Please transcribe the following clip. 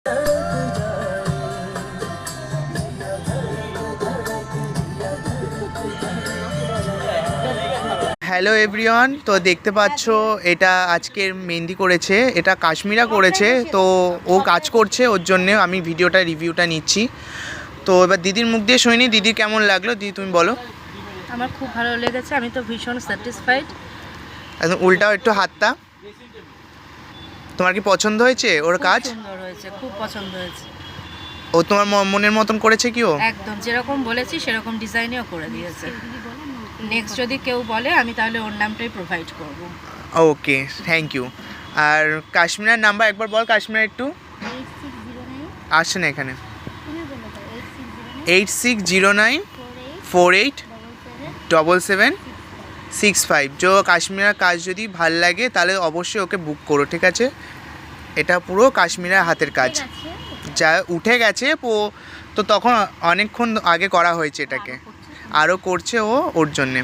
Hello everyone, তো দেখতে পাচ্ছ এটা আজকের মেহেন্দি করেছে, এটা কাশ্মীরা করেছে। তো ও কাজ করছে, ওর জন্য আমি ভিডিওটা রিভিউটা নিচ্ছি। তো এবার দিদির মুখ দিয়ে শুনিনি, দিদি কেমন লাগলো দিদি তুমি বলো। আমার খুব ভালো লেগেছে, আমি তো ভীষণ স্যাটিসফাইড। একদম উল্টাও একটু হাতটা। তোমার কি পছন্দ হয়েছে ওর কাজ? সুন্দর হয়েছে, খুব পছন্দ হয়েছে। ও তোমার মনের মতন করেছে কি? ও একদম যেরকম বলেছি সেরকম ডিজাইনেও করে দিয়েছে। নেক্সট যদি কেউ বলে আমি তাহলে ওর নামটাই প্রোভাইড করব। ওকে, থ্যাংক ইউ। আর কাশ্মীরের নাম্বার একবার বল, কাশ্মীর একটু আসছে না এখানে। 8609487765। जो কাশ্মীরের কাজ যদি ভাল লাগে তাহলে অবশ্যই ওকে বুক করো, ঠিক আছে? এটা পুরো কাশ্মীরের হাতের কাজ, যা উঠে গেছে তো তখন অনেকক্ষণ আগে করা হয়েছে এটাকে, আরও করছে ও ওর জন্যে।